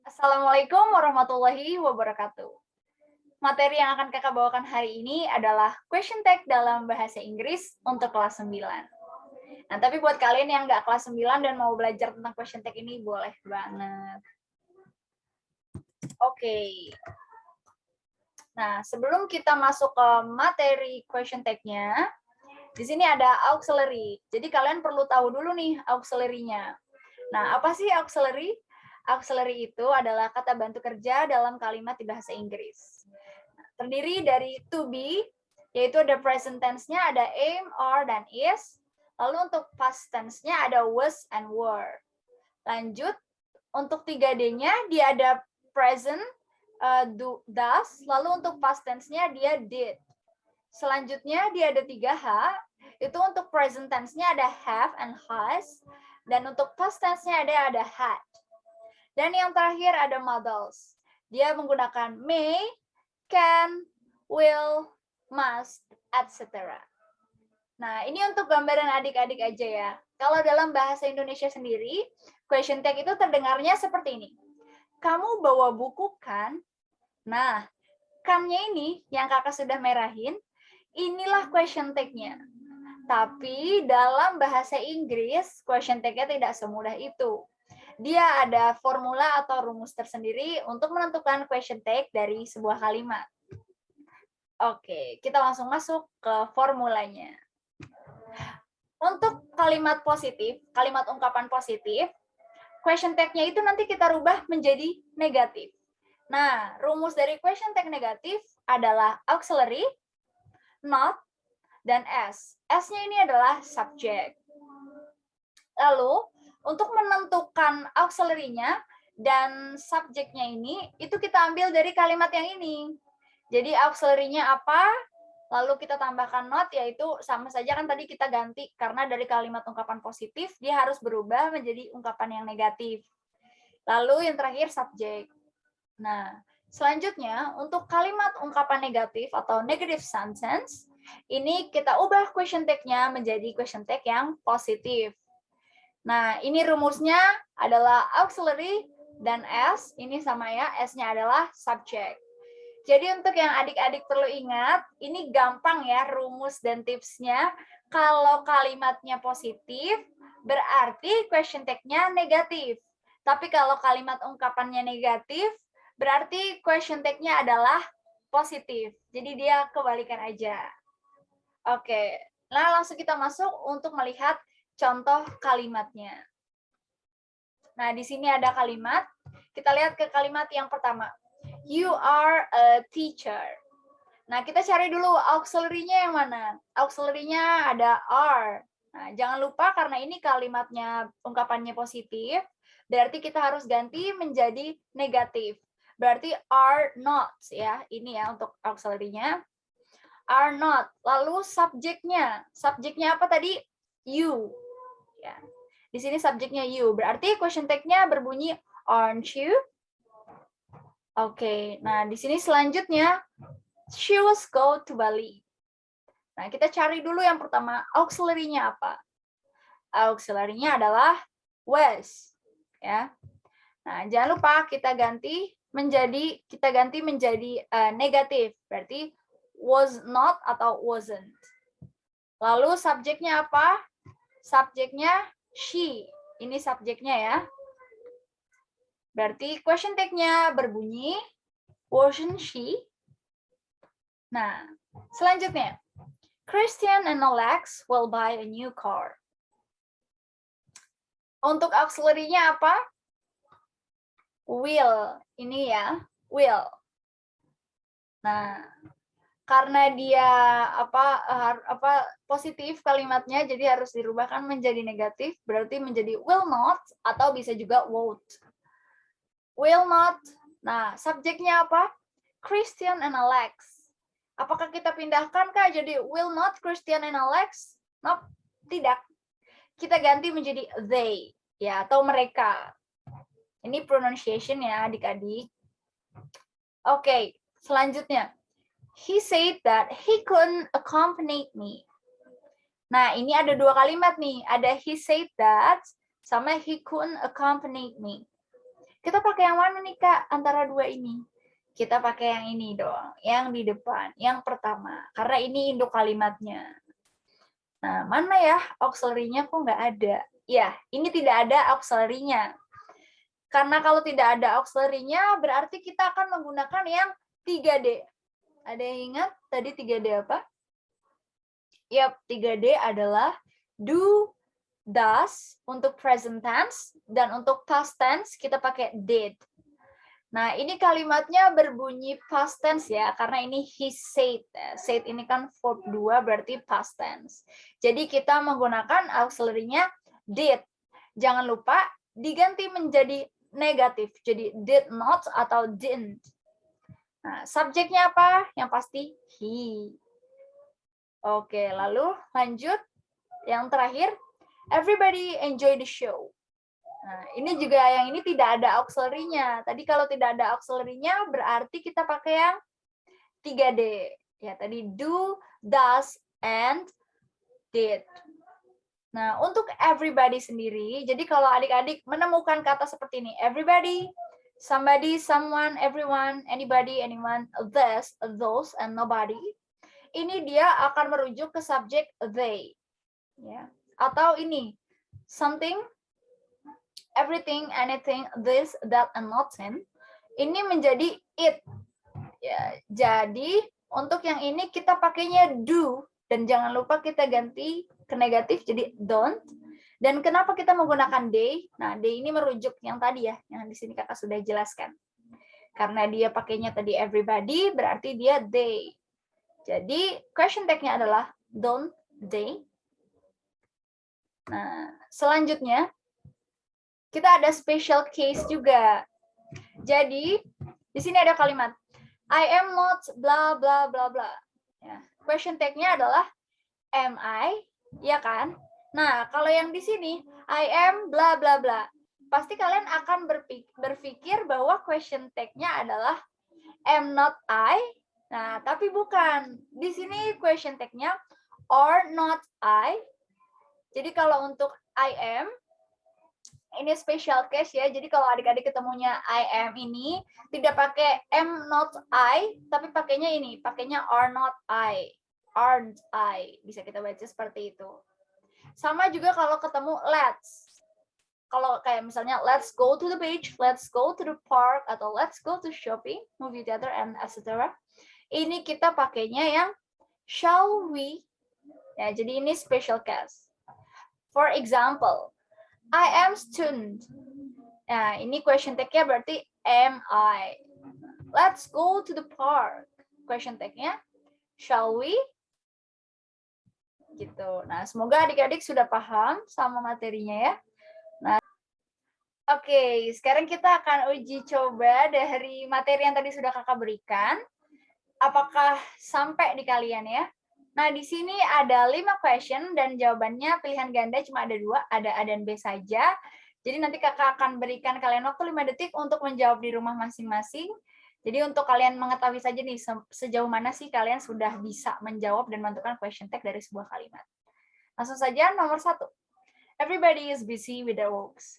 Assalamualaikum warahmatullahi wabarakatuh. Materi yang akan kakak bawakan hari ini adalah question tag dalam bahasa Inggris untuk kelas 9. Nah, tapi buat kalian yang nggak kelas 9 dan mau belajar tentang question tag ini, boleh banget. Oke. Nah, sebelum kita masuk ke materi question tag-nya, di sini ada auxiliary. Jadi kalian perlu tahu dulu nih auxiliary-nya. Nah, apa sih auxiliary? Auxiliary itu adalah kata bantu kerja dalam kalimat di bahasa Inggris. Terdiri dari to be, yaitu ada present tense-nya, ada am, are, dan is. Lalu untuk past tense-nya ada was and were. Lanjut, untuk 3D-nya dia ada present, do, does. Lalu untuk past tense-nya dia did. Selanjutnya dia ada 3H, itu untuk present tense-nya ada have and has. Dan untuk past tense-nya ada had. Dan yang terakhir ada modals. Dia menggunakan may, can, will, must, etc. Nah, ini untuk gambaran adik-adik aja ya. Kalau dalam bahasa Indonesia sendiri, question tag itu terdengarnya seperti ini. Kamu bawa buku kan? Nah, kan-nya ini yang kakak sudah merahin, inilah question tag-nya. Tapi dalam bahasa Inggris, question tag-nya tidak semudah itu. Dia ada formula atau rumus tersendiri untuk menentukan question tag dari sebuah kalimat. Oke, kita langsung masuk ke formulanya. Untuk kalimat positif, kalimat ungkapan positif, question tag-nya itu nanti kita rubah menjadi negatif. Nah, rumus dari question tag negatif adalah auxiliary, not, dan s. S-nya ini adalah subject. Lalu, untuk menentukan auxiliary-nya dan subjeknya ini, itu kita ambil dari kalimat yang ini. Jadi auxiliary-nya apa? Lalu kita tambahkan not, yaitu sama saja kan tadi kita ganti. Karena dari kalimat ungkapan positif, dia harus berubah menjadi ungkapan yang negatif. Lalu yang terakhir subjek. Nah, selanjutnya untuk kalimat ungkapan negatif atau negative sentence, ini kita ubah question tag-nya menjadi question tag yang positif. Nah, ini rumusnya adalah auxiliary dan S, ini sama ya, S-nya adalah subject. Jadi untuk yang adik-adik perlu ingat, ini gampang ya rumus dan tipsnya. Kalau kalimatnya positif, berarti question tag-nya negatif. Tapi kalau kalimat ungkapannya negatif, berarti question tag-nya adalah positif. Jadi dia kebalikan aja. Oke, nah langsung kita masuk untuk melihat contoh kalimatnya. Nah, di sini ada kalimat. Kita lihat ke kalimat yang pertama. You are a teacher. Nah, kita cari dulu auxiliary-nya yang mana. Auxiliary-nya ada are. Nah, jangan lupa karena ini kalimatnya ungkapannya positif, berarti kita harus ganti menjadi negatif. Berarti are not ya. Ini ya untuk auxiliary-nya. Are not. Lalu subjeknya. Subjeknya apa tadi? You. Ya. Di sini subjeknya you. Berarti question tag-nya berbunyi aren't you? Oke. Nah, di sini selanjutnya she was go to Bali. Nah, kita cari dulu yang pertama auxiliary-nya apa? Auxiliary-nya adalah was. Ya. Nah, jangan lupa kita ganti menjadi negatif. Berarti was not atau wasn't. Lalu subjeknya apa? Subjeknya she. Ini subjeknya ya. Berarti question tag-nya berbunyi wasn't she? Nah, selanjutnya. Christian and Alex will buy a new car. Untuk auxiliary-nya apa? Will. Ini ya, will. Nah, karena dia positif kalimatnya, jadi harus dirubahkan menjadi negatif, berarti menjadi will not atau bisa juga won't. Will not. Nah, subjeknya apa? Christian and Alex. Apakah kita pindahkan kah jadi will not Christian and Alex? Nope, tidak. Kita ganti menjadi they ya atau mereka. Ini pronunciation ya adik-adik. Oke, selanjutnya. He said that he couldn't accompany me. Nah, ini ada dua kalimat nih. Ada he said that sama he couldn't accompany me. Kita pakai yang mana nih, Kak, antara dua ini? Kita pakai yang ini dong, yang di depan, yang pertama. Karena ini induk kalimatnya. Nah, mana ya auxiliary-nya kok nggak ada? Ya, ini tidak ada auxiliary-nya. Karena kalau tidak ada auxiliary-nya, berarti kita akan menggunakan yang 3D. Ada yang ingat tadi 3D apa? Yap, 3D adalah do, does untuk present tense, dan untuk past tense kita pakai did. Nah, ini kalimatnya berbunyi past tense ya, karena ini he said. Said ini kan verb 2 berarti past tense. Jadi kita menggunakan auxiliary-nya did. Jangan lupa diganti menjadi negatif. Jadi did not atau didn't. Nah, subjeknya apa? Yang pasti he. Oke, lalu lanjut. Yang terakhir, everybody enjoy the show. Nah, ini juga yang ini tidak ada auxiliary-nya. Tadi kalau tidak ada auxiliary-nya berarti kita pakai yang 3D. Ya, tadi do, does, and did. Nah, untuk everybody sendiri, jadi kalau adik-adik menemukan kata seperti ini, everybody, somebody, someone, everyone, anybody, anyone, this, those, and nobody, ini dia akan merujuk ke subjek they. Ya. Atau ini, something, everything, anything, this, that, and nothing, ini menjadi it. Ya, jadi untuk yang ini kita pakainya do, dan jangan lupa kita ganti ke negatif jadi don't. Dan kenapa kita menggunakan they? Nah, they ini merujuk yang tadi ya, yang di sini kakak sudah jelaskan. Karena dia pakainya tadi everybody, berarti dia they. Jadi question tag-nya adalah don't they. Nah, selanjutnya kita ada special case juga. Jadi di sini ada kalimat I am not bla bla bla bla. Ya, question tag-nya adalah am I, ya kan? Nah, kalau yang di sini I am bla bla bla. Pasti kalian akan berpikir bahwa question tag-nya adalah am not I. Nah, tapi bukan. Di sini question tag-nya are not I. Jadi kalau untuk I am, ini special case ya. Jadi kalau adik-adik ketemunya I am ini tidak pakai am not I, tapi pakainya ini, pakainya are not I. Aren't I. Bisa kita baca seperti itu. Sama juga kalau ketemu let's. Kalau kayak misalnya let's go to the beach, let's go to the park, atau let's go to shopping, movie theater, and etc. Ini kita pakainya yang shall we. Ya, jadi ini special case. For example, I am student. Nah, ini question tag-nya berarti am I. Let's go to the park. Question tag-nya shall we? Gitu. Nah, semoga adik-adik sudah paham sama materinya ya. Nah, oke, sekarang kita akan uji coba dari materi yang tadi sudah kakak berikan. Apakah sampai di kalian ya? Nah, di sini ada 5 question dan jawabannya pilihan ganda cuma ada 2, ada A dan B saja. Jadi nanti kakak akan berikan kalian waktu 5 detik untuk menjawab di rumah masing-masing. Jadi untuk kalian mengetahui saja nih sejauh mana sih kalian sudah bisa menjawab dan menentukan question tag dari sebuah kalimat. Langsung saja nomor 1. Everybody is busy with their works.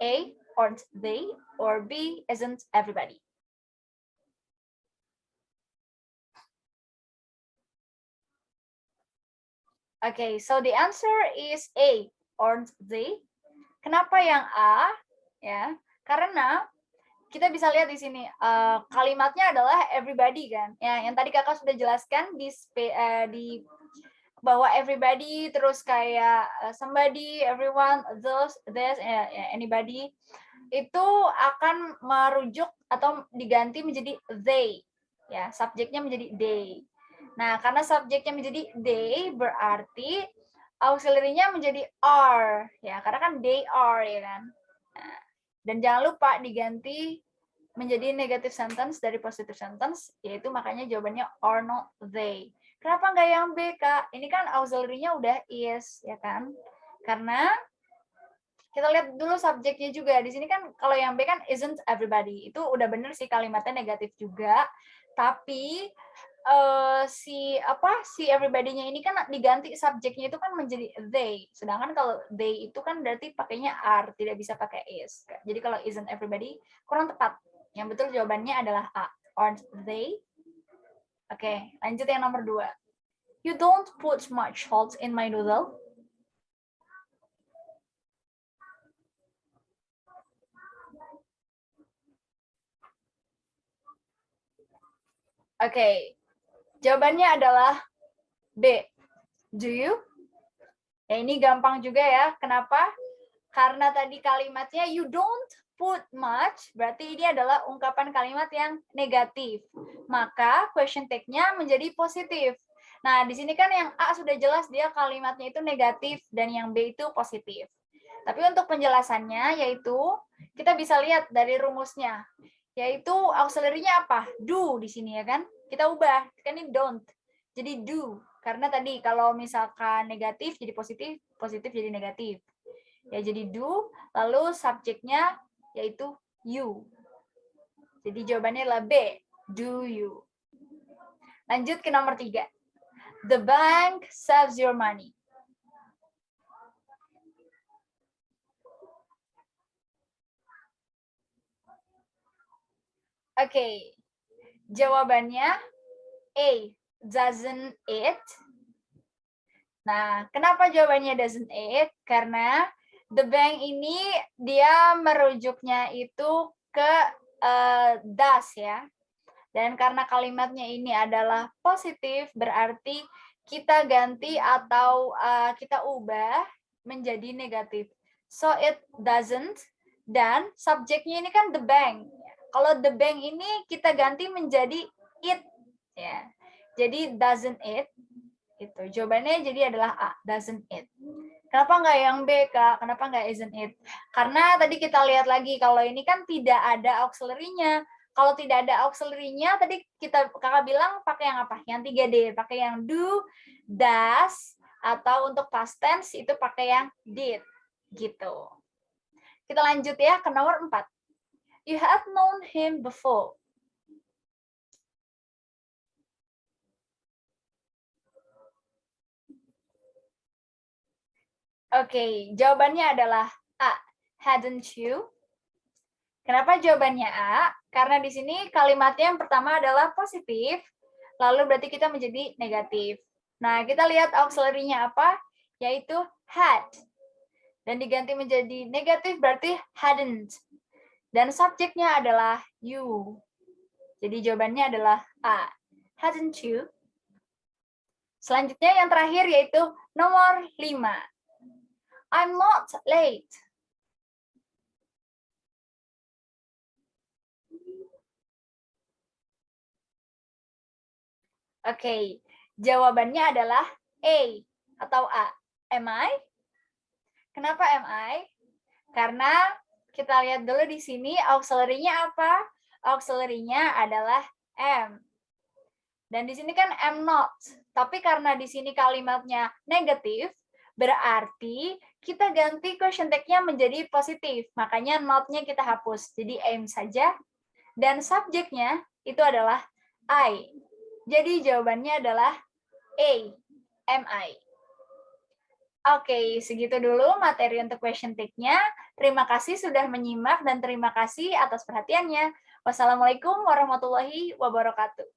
A, aren't they? Or B, isn't everybody? Okay, so the answer is A, aren't they? Kenapa yang A? Ya, karena kita bisa lihat di sini kalimatnya adalah everybody kan. Ya, yang tadi kakak sudah jelaskan di bahwa everybody terus kayak somebody, everyone, those, this, anybody itu akan merujuk atau diganti menjadi they. Ya, subjeknya menjadi they. Nah, karena subjeknya menjadi they berarti auxiliary-nya menjadi are, ya, karena kan they are, ya kan. Nah, dan jangan lupa diganti menjadi negative sentence dari positive sentence, yaitu makanya jawabannya are not they. Kenapa nggak yang B, Kak? Ini kan auxiliary-nya udah is, ya kan? Karena kita lihat dulu subjeknya juga. Di sini kan kalau yang B kan isn't everybody. Itu udah bener sih kalimatnya negatif juga. Tapi si everybody-nya ini kan diganti subjeknya itu kan menjadi they. Sedangkan kalau they itu kan berarti pakainya are, tidak bisa pakai is. Jadi kalau isn't everybody kurang tepat. Yang betul jawabannya adalah A. Aren't they? Oke, lanjut yang nomor 2. You don't put much salt in my noodle. Oke, jawabannya adalah B. Do you? Ya, ini gampang juga ya. Kenapa? Karena tadi kalimatnya you don't put much, berarti ini adalah ungkapan kalimat yang negatif. Maka question tag-nya menjadi positif. Nah, di sini kan yang A sudah jelas dia kalimatnya itu negatif dan yang B itu positif. Tapi untuk penjelasannya yaitu kita bisa lihat dari rumusnya. Yaitu auxiliary-nya apa? Do di sini ya kan? Kita ubah, kan ini don't. Jadi do. Karena tadi kalau misalkan negatif jadi positif, positif jadi negatif. Ya jadi do, lalu subjeknya yaitu you. Jadi jawabannya adalah B, do you. Lanjut ke nomor 3. The bank saves your money. Oke, jawabannya A, doesn't it? Nah, kenapa jawabannya doesn't it? Karena the bank ini dia merujuknya itu ke does ya. Dan karena kalimatnya ini adalah positif, berarti kita ganti atau kita ubah menjadi negatif. So it doesn't, dan subjeknya ini kan the bank. Kalau the bank ini kita ganti menjadi it ya. Jadi doesn't it itu. Jawabannya jadi adalah A, doesn't it. Kenapa nggak yang B, Kak? Kenapa nggak isn't it? Karena tadi kita lihat lagi kalau ini kan tidak ada auxiliary-nya. Kalau tidak ada auxiliary-nya, tadi Kakak bilang pakai yang apa? Yang 3D, pakai yang do, does, atau untuk past tense itu pakai yang did. Gitu. Kita lanjut ya ke nomor 4. You have known him before. Oke, jawabannya adalah A. Hadn't you? Kenapa jawabannya A? Karena di sini kalimatnya yang pertama adalah positif, lalu berarti kita menjadi negatif. Nah, kita lihat auxiliary-nya apa? Yaitu had. Dan diganti menjadi negatif berarti hadn't. Dan subjeknya adalah you. Jadi jawabannya adalah A. Hadn't you? Selanjutnya yang terakhir yaitu nomor 5. I'm not late. Oke, jawabannya adalah A atau A. Am I? Kenapa am I? Karena kita lihat dulu di sini auxiliary-nya apa? Auxiliary-nya adalah am. Dan di sini kan am not. Tapi karena di sini kalimatnya negatif, berarti kita ganti question tag-nya menjadi positif. Makanya not-nya kita hapus. Jadi am saja. Dan subjeknya itu adalah I. Jadi jawabannya adalah A, am I. Oke, segitu dulu materi untuk question tag-nya. Terima kasih sudah menyimak dan terima kasih atas perhatiannya. Wassalamualaikum warahmatullahi wabarakatuh.